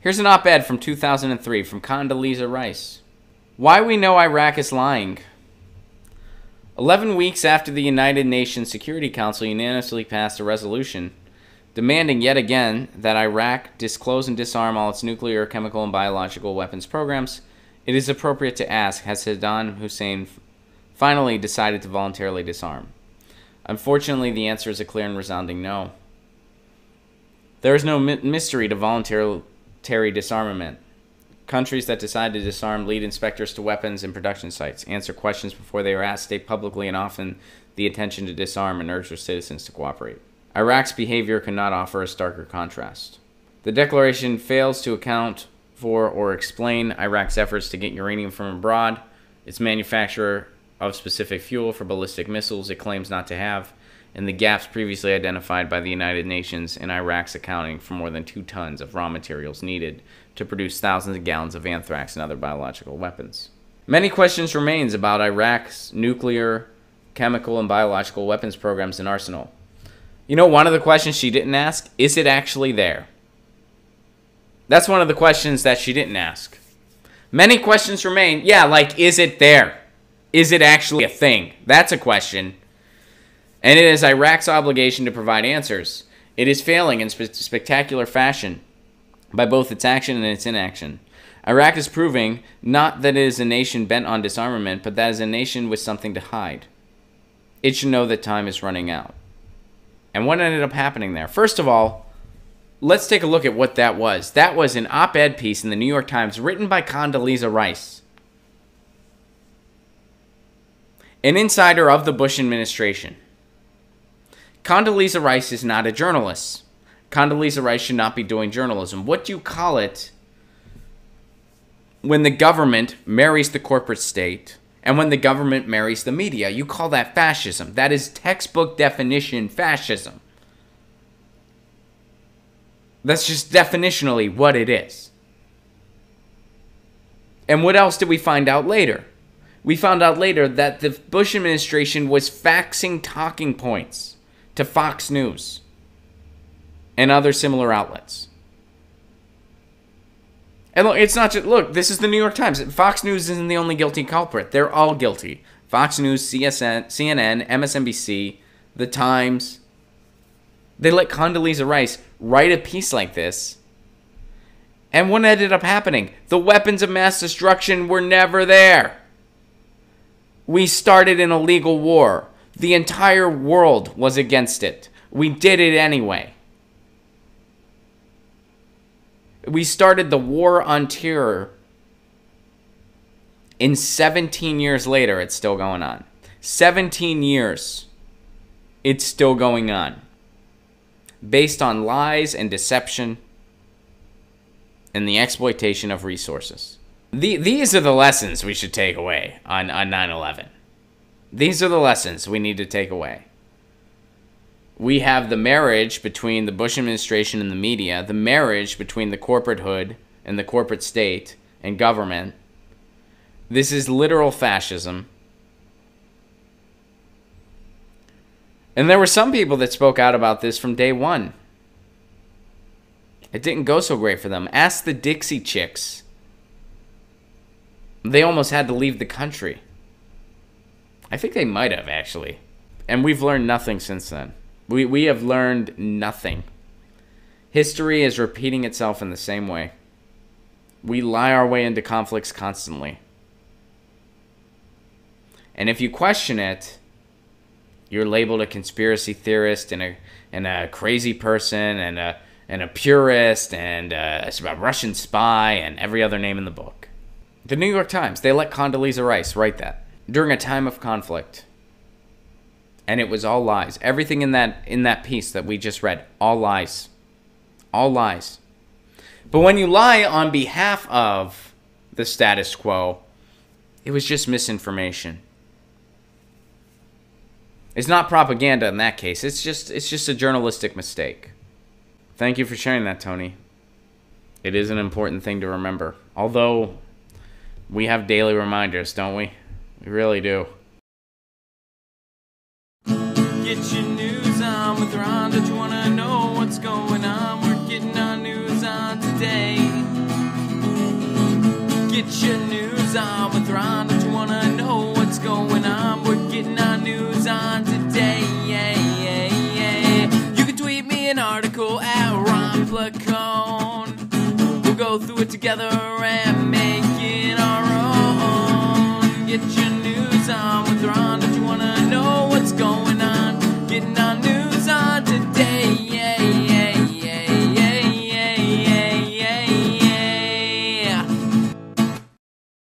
Here's an op-ed from 2003 from Condoleezza Rice. Why we know Iraq is lying. 11 weeks after the United Nations Security Council unanimously passed a resolution demanding yet again that Iraq disclose and disarm all its nuclear, chemical, and biological weapons programs, it is appropriate to ask, has Saddam Hussein finally decided to voluntarily disarm? Unfortunately, the answer is a clear and resounding no. There is no mystery to voluntary disarmament. Countries that decide to disarm lead inspectors to weapons and production sites, answer questions before they are asked, state publicly and often the intention to disarm, and urge their citizens to cooperate. Iraq's behavior cannot offer a starker contrast. The declaration fails to account for or explain Iraq's efforts to get uranium from abroad, its manufacture of specific fuel for ballistic missiles it claims not to have, and the gaps previously identified by the United Nations in Iraq's accounting for more than 2 tons of raw materials needed to produce thousands of gallons of anthrax and other biological weapons. Many questions remain about Iraq's nuclear, chemical, and biological weapons programs and arsenal. You know, one of the questions she didn't ask, is it actually there? That's one of the questions that she didn't ask. Many questions remain. Yeah, like, is it there? Is it actually a thing? That's a question. And it is Iraq's obligation to provide answers. It is failing in spectacular fashion by both its action and its inaction. Iraq is proving not that it is a nation bent on disarmament, but that it is a nation with something to hide. It should know that time is running out. And what ended up happening there? First of all, let's take a look at what that was. That was an op-ed piece in the New York Times written by Condoleezza Rice, an insider of the Bush administration. Condoleezza Rice is not a journalist. Condoleezza Rice should not be doing journalism. What do you call it when the government marries the corporate state and when the government marries the media? You call that fascism. That is textbook definition fascism. That's just definitionally what it is. And what else did we find out later? We found out later that the Bush administration was faxing talking points to Fox News and other similar outlets. And look, it's not just, look, this is the New York Times. Fox News isn't the only guilty culprit. They're all guilty. Fox News, CNN, MSNBC, The Times. They let Condoleezza Rice write a piece like this. And what ended up happening? The weapons of mass destruction were never there. We started an illegal war. The entire world was against it. We did it anyway. We started the war on terror. In 17 years later, it's still going on. 17 years, it's still going on. Based on lies and deception and the exploitation of resources. These are the lessons we should take away on 9/11. These are the lessons we need to take away. We have the marriage between the Bush administration and the media, the marriage between the corporate hood and the corporate state and government. This is literal fascism. And there were some people that spoke out about this from day one. It didn't go so great for them. Ask the Dixie Chicks. They almost had to leave the country. I think they might have, actually. And we've learned nothing since then. We have learned nothing. History is repeating itself in the same way. We lie our way into conflicts constantly. And if you question it, you're labeled a conspiracy theorist and a crazy person and a purist and a Russian spy and every other name in the book. The New York Times, they let Condoleezza Rice write that during a time of conflict. And it was all lies. Everything in that piece that we just read, all lies. All lies. But when you lie on behalf of the status quo, it was just misinformation. It's not propaganda in that case. It's just a journalistic mistake. Thank you for sharing that, Tony. It is an important thing to remember. Although, we have daily reminders, don't we? We really do. Get your news on with Ron. Don't you want to know what's going on? We're getting our news on today. Get your news on with Ron. Don't you wanna know what's going on? We're getting our news on today. You can tweet me an article at Ron Placone. We'll go through it together and make it our own. Get your news on with Ron. Don't you wanna know what's going on? Getting on